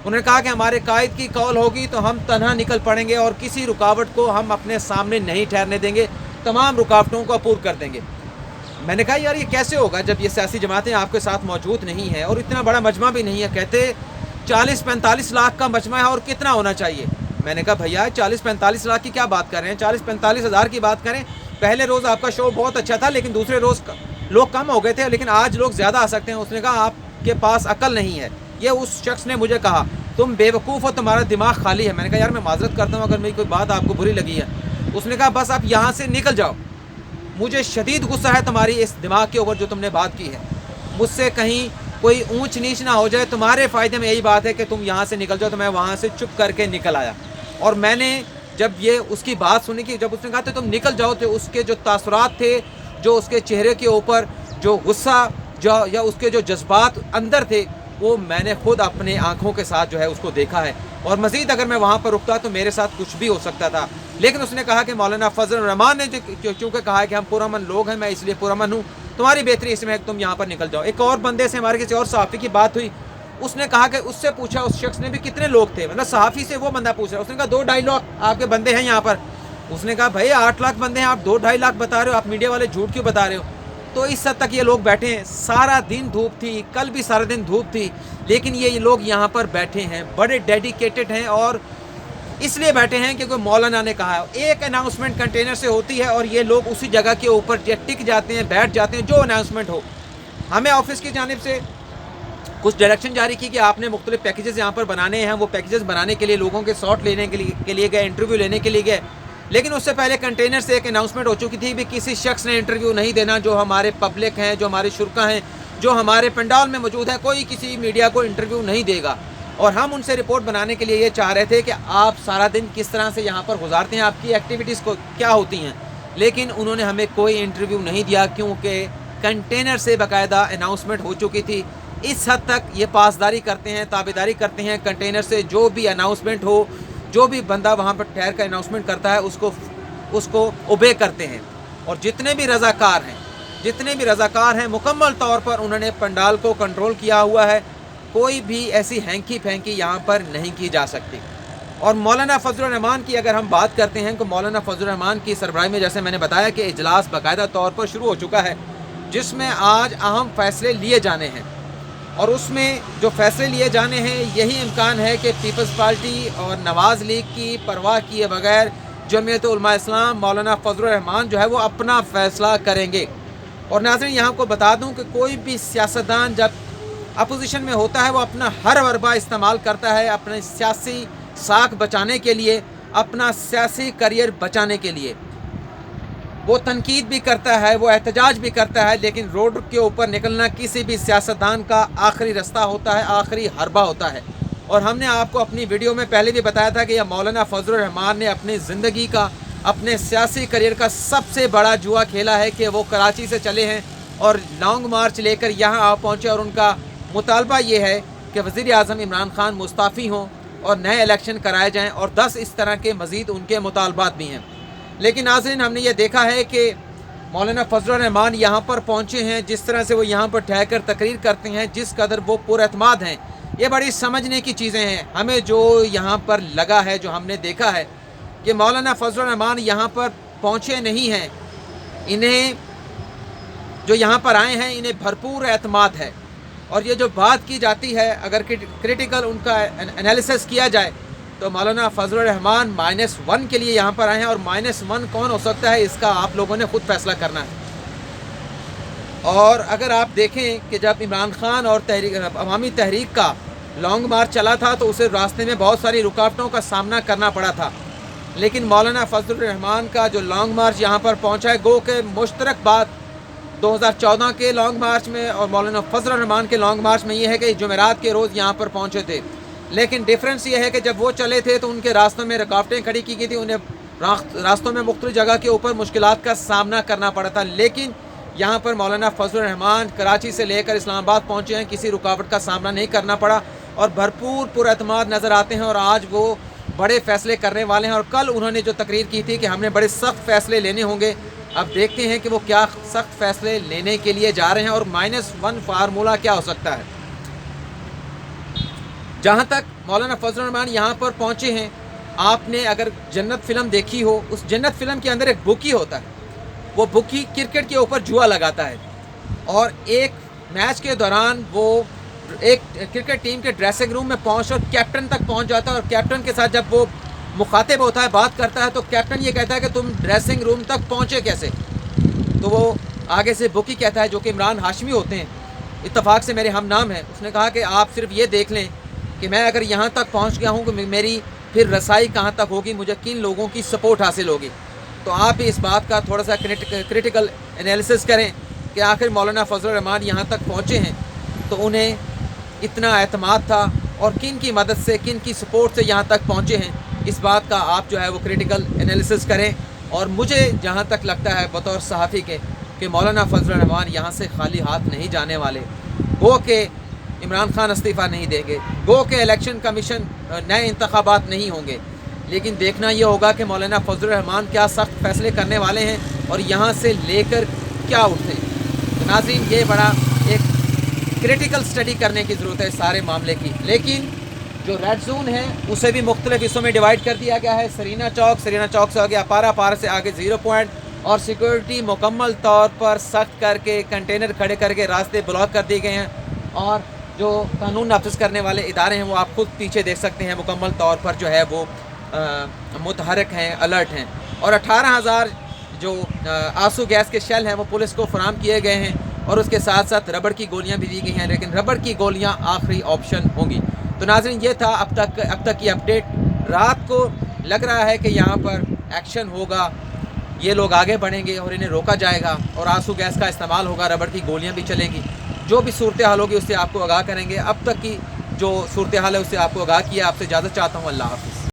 انہوں نے کہا کہ ہمارے قائد کی کال ہوگی تو ہم تنہا نکل پڑیں گے اور کسی رکاوٹ کو ہم اپنے سامنے نہیں ٹھہرنے دیں گے، تمام رکاوٹوں کو عبور کر دیں گے۔ میں نے کہا یار یہ کیسے ہوگا جب یہ سیاسی جماعتیں آپ کے ساتھ موجود نہیں ہیں اور اتنا بڑا مجمع بھی نہیں ہے؟ کہتے 40-45 لاکھ کا مجمع ہے اور کتنا ہونا چاہیے؟ میں نے کہا بھیا 40-45 لاکھ کی کیا بات کر رہے ہیں، 40-45 ہزار کی بات کریں۔ پہلے روز آپ کا شو بہت اچھا تھا لیکن دوسرے روز لوگ کم ہو گئے تھے، لیکن آج لوگ زیادہ آ سکتے ہیں۔ اس نے کہا آپ کے پاس عقل نہیں ہے، یہ اس شخص نے مجھے کہا، تم بے وقوف ہو، تمہارا دماغ خالی ہے۔ میں نے کہا یار میں معذرت کرتا ہوں اگر میری کوئی بات آپ کو بری لگی ہے۔ اس نے کہا بس آپ یہاں سے نکل جاؤ، مجھے شدید غصہ ہے تمہاری اس دماغ کے اوپر جو تم نے بات کی ہے، مجھ سے کہیں کوئی اونچ نیچ نہ ہو جائے، تمہارے فائدے میں یہی بات ہے کہ تم یہاں سے نکل جاؤ۔ تو میں وہاں سے چپ کر کے نکل آیا، اور میں نے جب یہ اس کی بات سنی کہ جب اس نے کہا تھا تم نکل جاؤ، تو اس کے جو تاثرات تھے، جو اس کے چہرے کے اوپر جو غصہ یا اس کے جو جذبات اندر تھے، وہ میں نے خود اپنے آنکھوں کے ساتھ جو ہے اس کو دیکھا ہے۔ اور مزید اگر میں وہاں پر رکتا تو میرے ساتھ کچھ بھی ہو سکتا تھا، لیکن اس نے کہا کہ مولانا فضل الرحمان نے چونکہ کہا ہے کہ ہم پرامن لوگ ہیں، میں اس لیے پرامن ہوں، تمہاری بہتری اس میں ہے کہ تم یہاں پر نکل جاؤ۔ ایک اور بندے سے ہمارے کسی اور صحافی کی بات ہوئی، اس نے کہا کہ اس سے پوچھا، اس شخص نے بھی کتنے لوگ تھے، مطلب صحافی سے وہ بندہ پوچھ رہا ہے، اس نے کہا 2-2.5 لاکھ آپ کے بندے ہیں یہاں پر۔ اس نے کہا بھائی 8 لاکھ بندے ہیں، آپ 2-2.5 لاکھ بتا رہے ہو، آپ میڈیا والے جھوٹ کیوں بتا رہے ہو؟ تو اس حد تک یہ لوگ بیٹھے ہیں، سارا دن دھوپ تھی، کل بھی سارا دن دھوپ تھی، لیکن یہ لوگ یہاں پر بیٹھے ہیں، بڑے ڈیڈیکیٹڈ ہیں، اور اس لیے بیٹھے ہیں کہ کوئی مولانا نے کہا ہے۔ ایک اناؤنسمنٹ کنٹینر سے ہوتی ہے اور یہ لوگ اسی جگہ کے اوپر ٹک جاتے ہیں، بیٹھ جاتے ہیں، جو اناؤنسمنٹ ہو۔ ہمیں آفس کی جانب سے کچھ ڈائریکشن جاری کی کہ آپ نے مختلف پیکیجز یہاں پر بنانے ہیں، وہ پیکیجز بنانے کے لیے لوگوں کے ساٹ لینے کے لیے گئے، انٹرویو لینے کے لیے گئے، لیکن اس سے پہلے کنٹینر سے ایک اناؤنسمنٹ ہو چکی تھی بھی کسی شخص نے انٹرویو نہیں دینا، جو ہمارے پبلک ہیں، جو ہمارے شرکا ہیں، جو ہمارے پنڈال میں موجود ہیں، کوئی کسی میڈیا کو انٹرویو نہیں دے گا۔ اور ہم ان سے رپورٹ بنانے کے لیے یہ چاہ رہے تھے کہ آپ سارا دن کس طرح سے یہاں پر گزارتے ہیں، آپ کی ایکٹیویٹیز کو کیا ہوتی ہیں، لیکن انہوں نے ہمیں کوئی انٹرویو نہیں دیا کیونکہ کنٹینر سے باقاعدہ اناؤنسمنٹ ہو چکی تھی۔ اس حد تک یہ پاسداری کرتے ہیں، تابعداری کرتے ہیں کنٹینر سے، جو بھی اناؤنسمنٹ ہو، جو بھی بندہ وہاں پر ٹھہر کر اناؤنسمنٹ کرتا ہے اس کو اوبے کرتے ہیں۔ اور جتنے بھی رضاکار ہیں مکمل طور پر انہوں نے پنڈال کو کنٹرول کیا ہوا ہے، کوئی بھی ایسی ہینکی پھینکی یہاں پر نہیں کی جا سکتی۔ اور مولانا فضل الرحمان کی اگر ہم بات کرتے ہیں تو مولانا فضل الرحمان کی سربراہی میں جیسے میں نے بتایا کہ اجلاس باقاعدہ طور پر شروع ہو چکا ہے، جس میں آج اہم فیصلے لیے جانے ہیں، اور اس میں جو فیصلے لیے جانے ہیں یہی امکان ہے کہ پیپلز پارٹی اور نواز لیگ کی پرواہ کیے بغیر جمعیت علماء اسلام مولانا فضل الرحمان جو ہے وہ اپنا فیصلہ کریں گے۔ اور ناظرین یہاں کو بتا دوں کہ کوئی بھی سیاستدان جب اپوزیشن میں ہوتا ہے وہ اپنا ہر وربہ استعمال کرتا ہے اپنے سیاسی ساکھ بچانے کے لیے، اپنا سیاسی کریئر بچانے کے لیے۔ وہ تنقید بھی کرتا ہے، وہ احتجاج بھی کرتا ہے، لیکن روڈ کے اوپر نکلنا کسی بھی سیاستدان کا آخری رستہ ہوتا ہے، آخری حربہ ہوتا ہے۔ اور ہم نے آپ کو اپنی ویڈیو میں پہلے بھی بتایا تھا کہ یہ مولانا فضل الرحمان نے اپنی زندگی کا، اپنے سیاسی کریئر کا سب سے بڑا جوا کھیلا ہے کہ وہ کراچی سے چلے ہیں اور لانگ مارچ لے کر یہاں آ پہنچے، اور ان کا مطالبہ یہ ہے کہ وزیر اعظم عمران خان مستعفی ہوں اور نئے الیکشن کرائے جائیں، اور 10 اس طرح کے مزید ان کے مطالبات بھی ہیں۔ لیکن ناظرین ہم نے یہ دیکھا ہے کہ مولانا فضل الرحمان یہاں پر پہنچے ہیں، جس طرح سے وہ یہاں پر ٹھہر کر تقریر کرتے ہیں، جس قدر وہ پر اعتماد ہیں، یہ بڑی سمجھنے کی چیزیں ہیں۔ ہمیں جو یہاں پر لگا ہے، جو ہم نے دیکھا ہے کہ مولانا فضل الرحمان یہاں پر پہنچے نہیں ہیں، انہیں جو یہاں پر آئے ہیں انہیں بھرپور اعتماد ہے، اور یہ جو بات کی جاتی ہے اگر کرٹیکل ان کا انالیسس کیا جائے تو مولانا فضل الرحمان -1 کے لیے یہاں پر آئے ہیں، اور -1 کون ہو سکتا ہے اس کا آپ لوگوں نے خود فیصلہ کرنا ہے۔ اور اگر آپ دیکھیں کہ جب عمران خان اور عوامی تحریک کا لانگ مارچ چلا تھا تو اسے راستے میں بہت ساری رکاوٹوں کا سامنا کرنا پڑا تھا، لیکن مولانا فضل الرحمان کا جو لانگ مارچ یہاں پر پہنچا ہے، گو کہ مشترک بات 2014 کے لانگ مارچ میں اور مولانا فضل الرحمان کے لانگ مارچ میں یہ ہے کہ جمعرات کے روز یہاں پر پہنچے تھے، لیکن ڈیفرنس یہ ہے کہ جب وہ چلے تھے تو ان کے راستوں میں رکاوٹیں کھڑی کی گئی تھی، انہیں راستوں میں مختلف جگہ کے اوپر مشکلات کا سامنا کرنا پڑا تھا، لیکن یہاں پر مولانا فضل الرحمان کراچی سے لے کر اسلام آباد پہنچے ہیں، کسی رکاوٹ کا سامنا نہیں کرنا پڑا، اور بھرپور پر اعتماد نظر آتے ہیں، اور آج وہ بڑے فیصلے کرنے والے ہیں۔ اور کل انہوں نے جو تقریر کی تھی کہ ہم نے بڑے سخت فیصلے لینے ہوں گے، اب دیکھتے ہیں کہ وہ کیا سخت فیصلے لینے کے لیے جا رہے ہیں، اور -1 فارمولہ کیا ہو سکتا ہے۔ جہاں تک مولانا فضل الرحمان یہاں پر پہنچے ہیں، آپ نے اگر جنت فلم دیکھی ہو، اس جنت فلم کے اندر ایک بکی ہوتا ہے، وہ بکی کرکٹ کے اوپر جوا لگاتا ہے، اور ایک میچ کے دوران وہ ایک کرکٹ ٹیم کے ڈریسنگ روم میں پہنچ اور کیپٹن تک پہنچ جاتا ہے، اور کیپٹن کے ساتھ جب وہ مخاطب ہوتا ہے، بات کرتا ہے، تو کیپٹن یہ کہتا ہے کہ تم ڈریسنگ روم تک پہنچے کیسے؟ تو وہ آگے سے بکی کہتا ہے، جو کہ عمران ہاشمی ہوتے ہیں، اتفاق سے میرے ہم نام ہیں، اس نے کہا کہ آپ صرف یہ دیکھ لیں کہ میں اگر یہاں تک پہنچ گیا ہوں کہ میری پھر رسائی کہاں تک ہوگی، مجھے کن لوگوں کی سپورٹ حاصل ہوگی۔ تو آپ بھی اس بات کا تھوڑا سا کریٹیکل انالیسس کریں کہ آخر مولانا فضل الرحمان یہاں تک پہنچے ہیں تو انہیں اتنا اعتماد تھا، اور کن کی مدد سے، کن کی سپورٹ سے یہاں تک پہنچے ہیں، اس بات کا آپ جو ہے وہ کریٹیکل انالیسس کریں۔ اور مجھے جہاں تک لگتا ہے بطور صحافی کے کہ مولانا فضل الرحمان یہاں سے خالی ہاتھ نہیں جانے والے، گو کہ عمران خان استعفیٰ نہیں دیں گے، گو کہ الیکشن کمیشن نئے انتخابات نہیں ہوں گے، لیکن دیکھنا یہ ہوگا کہ مولانا فضل الرحمان کیا سخت فیصلے کرنے والے ہیں اور یہاں سے لے کر کیا اٹھتے ہیں۔ تو ناظرین، یہ بڑا ایک کریٹیکل سٹڈی کرنے کی ضرورت ہے اس سارے معاملے کی۔ لیکن جو ریڈ زون ہے اسے بھی مختلف حصوں میں ڈیوائیڈ کر دیا گیا ہے۔ سرینا چوک سے آگے اپارا سے آگے 0 پوائنٹ، اور سیکورٹی مکمل طور پر سخت کر کے کنٹینر کھڑے کر کے راستے بلاک کر دیے گئے ہیں، اور جو قانون نافذ کرنے والے ادارے ہیں وہ آپ خود پیچھے دیکھ سکتے ہیں، مکمل طور پر جو ہے وہ متحرک ہیں، الرٹ ہیں، اور 18,000 جو آنسو گیس کے شیل ہیں وہ پولیس کو فراہم کیے گئے ہیں، اور اس کے ساتھ ساتھ ربڑ کی گولیاں بھی دی گئی ہیں، لیکن ربڑ کی گولیاں آخری آپشن ہوں گی۔ تو ناظرین، یہ تھا اب تک کی اپڈیٹ۔ رات کو لگ رہا ہے کہ یہاں پر ایکشن ہوگا، یہ لوگ آگے بڑھیں گے اور انہیں روکا جائے گا، اور آنسو گیس کا استعمال ہوگا، ربڑ کی گولیاں بھی چلیں گی۔ جو بھی صورتحال ہوگی اس سے آپ کو آگاہ کریں گے۔ اب تک کی جو صورتحال ہے اس سے آپ کو آگاہ کیا۔ آپ سے اجازت چاہتا ہوں، اللہ حافظ۔